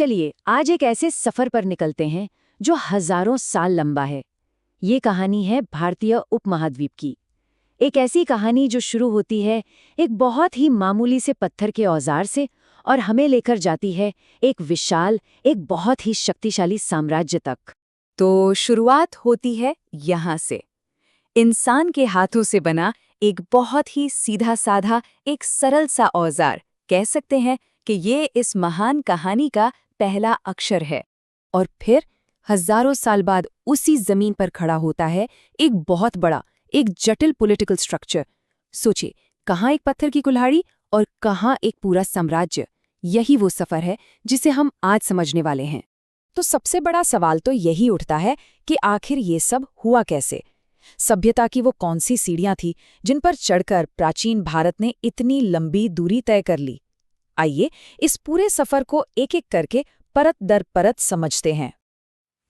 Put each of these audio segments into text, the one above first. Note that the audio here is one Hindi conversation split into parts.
चलिए आज एक ऐसे सफर पर निकलते हैं जो हजारों साल लंबा है। ये कहानी है भारतीय उपमहाद्वीप की। एक ऐसी कहानी जो शुरू होती है एक बहुत ही मामूली से पत्थर के औजार से और हमें लेकर जाती है एक विशाल, एक बहुत ही शक्तिशाली साम्राज्य तक। तो शुरुआत होती है यहाँ से, इंसान के हाथों से बना एक बहुत ही सीधा साधा एक सरल सा औजार। कह सकते हैं कि ये इस महान कहानी का पहला अक्षर है। और फिर हजारों साल बाद उसी जमीन पर खड़ा होता है एक बहुत बड़ा, एक जटिल पॉलिटिकल स्ट्रक्चर। सोचिए, कहाँ एक पत्थर की कुल्हाड़ी और कहाँ एक पूरा साम्राज्य। यही वो सफर है जिसे हम आज समझने वाले हैं। तो सबसे बड़ा सवाल तो यही उठता है कि आखिर ये सब हुआ कैसे। सभ्यता की वो कौन सी सीढ़ियां थी जिन पर चढ़कर प्राचीन भारत ने इतनी लंबी दूरी तय कर ली। आइए इस पूरे सफर को एक एक करके परत दर परत समझते हैं।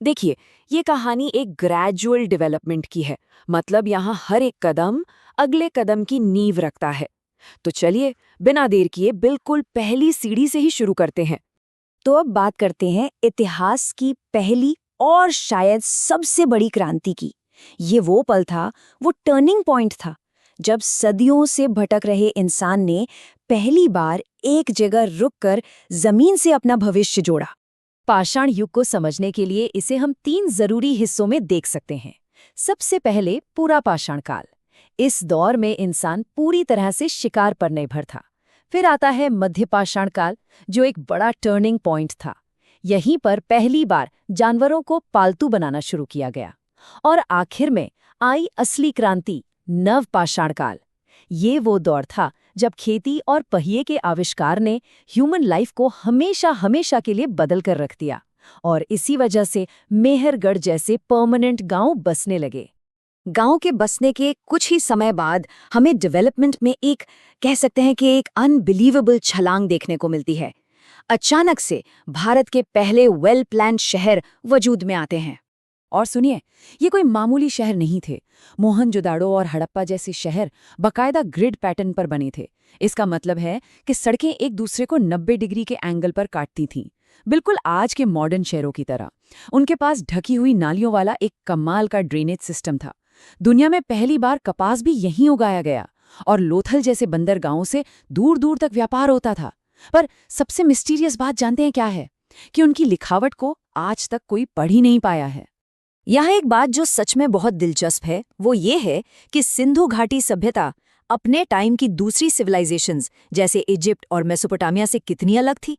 देखिए, ये कहानी एक ग्रेजुअल डेवलपमेंट की है, मतलब यहाँ हर एक कदम अगले कदम की नींव रखता है। तो चलिए बिना देर किए बिल्कुल पहली सीढ़ी से ही शुरू करते हैं। तो अब बात करते हैं इतिहास की पहली और शायद सबसे बड़ी क्रांति की। ये वो पल था, वो टर्निंग पॉइंट था, जब सदियों से भटक रहे इंसान ने पहली बार एक जगह रुककर जमीन से अपना भविष्य जोड़ा। पाषाण युग को समझने के लिए इसे हम 3 जरूरी हिस्सों में देख सकते हैं। सबसे पहले पूरा पाषाण काल। इस दौर में इंसान पूरी तरह से शिकार पर निर्भर था। फिर आता है मध्य पाषाण काल, जो एक बड़ा टर्निंग पॉइंट था। यहीं पर पहली बार जानवरों को पालतू बनाना शुरू किया गया। और आखिर में आई असली क्रांति, नव पाषाण काल। ये वो दौर था जब खेती और पहिए के आविष्कार ने ह्यूमन लाइफ को हमेशा हमेशा के लिए बदल कर रख दिया। और इसी वजह से मेहरगढ़ जैसे परमानेंट गांव बसने लगे। गांव के बसने के कुछ ही समय बाद हमें डेवलपमेंट में एक, कह सकते हैं कि एक अनबिलीवेबल छलांग देखने को मिलती है। अचानक से भारत के पहले वेल प्लान्ड शहर वजूद में आते हैं। और सुनिए, ये कोई मामूली शहर नहीं थे। मोहनजोदाड़ो और हड़प्पा जैसे शहर बाकायदा ग्रिड पैटर्न पर बने थे। इसका मतलब है कि सड़कें एक दूसरे को 90 डिग्री के एंगल पर काटती थीं, बिल्कुल आज के मॉडर्न शहरों की तरह। उनके पास ढकी हुई नालियों वाला एक कमाल का ड्रेनेज सिस्टम था। दुनिया में पहली बार कपास भी यहीं उगाया गया और लोथल जैसे बंदरगाहों से दूर दूर तक व्यापार होता था। पर सबसे मिस्टीरियस बात जानते हैं क्या है? कि उनकी लिखावट को आज तक कोई पढ़ ही नहीं पाया है। यहाँ एक बात जो सच में बहुत दिलचस्प है, वो ये है कि सिंधु घाटी सभ्यता अपने टाइम की दूसरी सिविलाइजेशंस जैसे इजिप्ट और मेसोपोटामिया से कितनी अलग थी।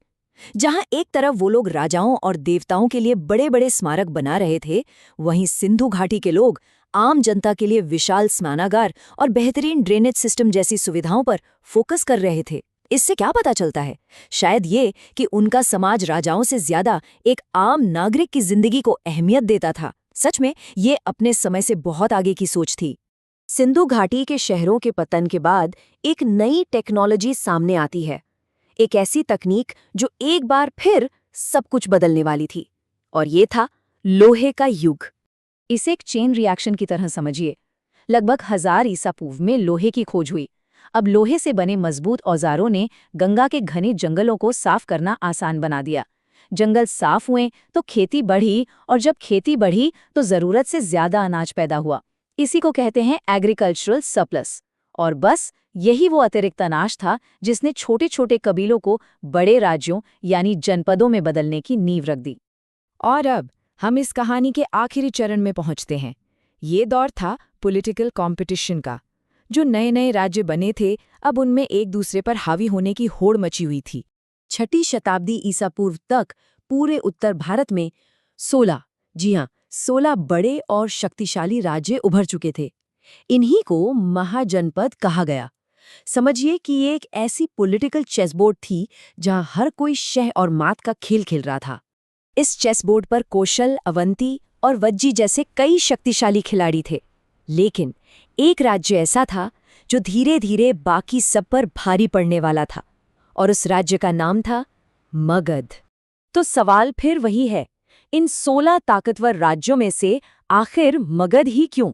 जहाँ एक तरफ वो लोग राजाओं और देवताओं के लिए बड़े बड़े स्मारक बना रहे थे, वहीं सिंधु घाटी के लोग आम जनता के लिए विशाल स्नानागार और बेहतरीन ड्रेनेज सिस्टम जैसी सुविधाओं पर फोकस कर रहे थे। इससे क्या पता चलता है? शायद ये कि उनका समाज राजाओं से ज्यादा एक आम नागरिक की जिंदगी को अहमियत देता था। सच में ये अपने समय से बहुत आगे की सोच थी। सिंधु घाटी के शहरों के पतन के बाद एक नई टेक्नोलॉजी सामने आती है, एक ऐसी तकनीक जो एक बार फिर सब कुछ बदलने वाली थी। और ये था लोहे का युग। इसे एक चेन रिएक्शन की तरह समझिए। लगभग 1000 ईसा पूर्व में लोहे की खोज हुई। अब लोहे से बने मजबूत औजारों ने गंगा के घने जंगलों को साफ करना आसान बना दिया। जंगल साफ हुए तो खेती बढ़ी, और जब खेती बढ़ी तो जरूरत से ज्यादा अनाज पैदा हुआ। इसी को कहते हैं एग्रीकल्चरल सरप्लस। और बस यही वो अतिरिक्त अनाज था जिसने छोटे छोटे कबीलों को बड़े राज्यों यानी जनपदों में बदलने की नींव रख दी। और अब हम इस कहानी के आखिरी चरण में पहुंचते हैं। ये दौर था पॉलिटिकल कंपटीशन का। जो नए नए राज्य बने थे, अब उनमें एक दूसरे पर हावी होने की होड़ मची हुई थी। 6ठी शताब्दी ईसा पूर्व तक पूरे उत्तर भारत में 16 बड़े और शक्तिशाली राज्य उभर चुके थे। इन्हीं को महाजनपद कहा गया। समझिए कि ये एक ऐसी पॉलिटिकल चेसबोर्ड थी जहां हर कोई शह और मात का खेल खेल रहा था। इस चेसबोर्ड पर कौशल, अवंती और वज्जी जैसे कई शक्तिशाली खिलाड़ी थे। लेकिन एक राज्य ऐसा था जो धीरे धीरे बाकी सब पर भारी पड़ने वाला था, और उस राज्य का नाम था मगध। तो सवाल फिर वही है, इन 16 ताकतवर राज्यों में से आखिर मगध ही क्यों?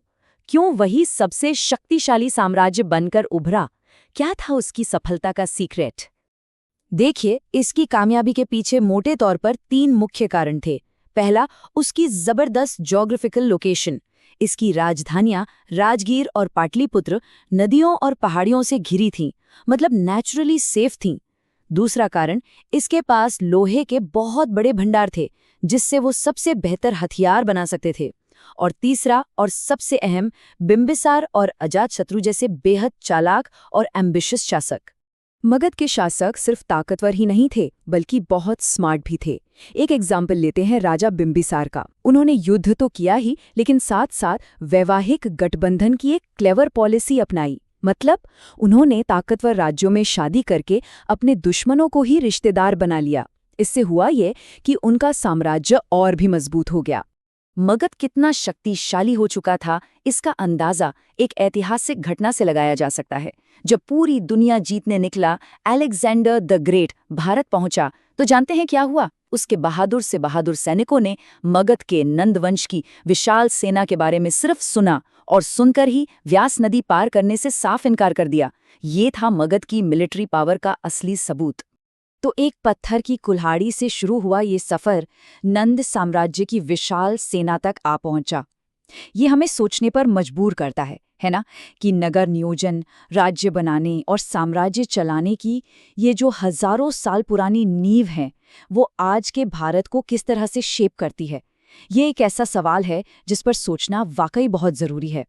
क्यों वही सबसे शक्तिशाली साम्राज्य बनकर उभरा? क्या था उसकी सफलता का सीक्रेट? देखिए, इसकी कामयाबी के पीछे मोटे तौर पर 3 मुख्य कारण थे। पहला, उसकी जबरदस्त ज्योग्राफिकल लोकेशन। इसकी राजधानियां राजगीर और पाटलिपुत्र नदियों और पहाड़ियों से घिरी थीं, मतलब नेचुरली सेफ थीं। दूसरा कारण, इसके पास लोहे के बहुत बड़े भंडार थे, जिससे वो सबसे बेहतर हथियार बना सकते थे। और तीसरा और सबसे अहम, बिंबिसार और अजातशत्रु जैसे बेहद चालाक और एम्बिशियस शासक। मगध के शासक सिर्फ ताकतवर ही नहीं थे, बल्कि बहुत स्मार्ट भी थे। एक एग्जाम्पल लेते हैं राजा बिंबिसार का। उन्होंने युद्ध तो किया ही, लेकिन साथ साथ वैवाहिक गठबंधन की एक क्लेवर पॉलिसी अपनाई। मतलब उन्होंने ताकतवर राज्यों में शादी करके अपने दुश्मनों को ही रिश्तेदार बना लिया। इससे हुआ ये कि उनका साम्राज्य और भी मजबूत हो गया। मगध कितना शक्तिशाली हो चुका था, इसका अंदाजा एक ऐतिहासिक घटना से लगाया जा सकता है। जब पूरी दुनिया जीतने निकला अलेक्जेंडर द ग्रेट भारत पहुंचा, तो जानते हैं क्या हुआ? उसके बहादुर से बहादुर सैनिकों ने मगध के नंदवंश की विशाल सेना के बारे में सिर्फ सुना और सुनकर ही व्यास नदी पार करने से साफ इनकार कर दिया। ये था मगध की मिलिट्री पावर का असली सबूत। तो एक पत्थर की कुल्हाड़ी से शुरू हुआ ये सफर नंद साम्राज्य की विशाल सेना तक आ पहुंचा। ये हमें सोचने पर मजबूर करता है ना, कि नगर नियोजन, राज्य बनाने और साम्राज्य चलाने की ये जो हजारों साल पुरानी नींव है, वो आज के भारत को किस तरह से शेप करती है। ये एक ऐसा सवाल है जिस पर सोचना वाकई बहुत जरूरी है।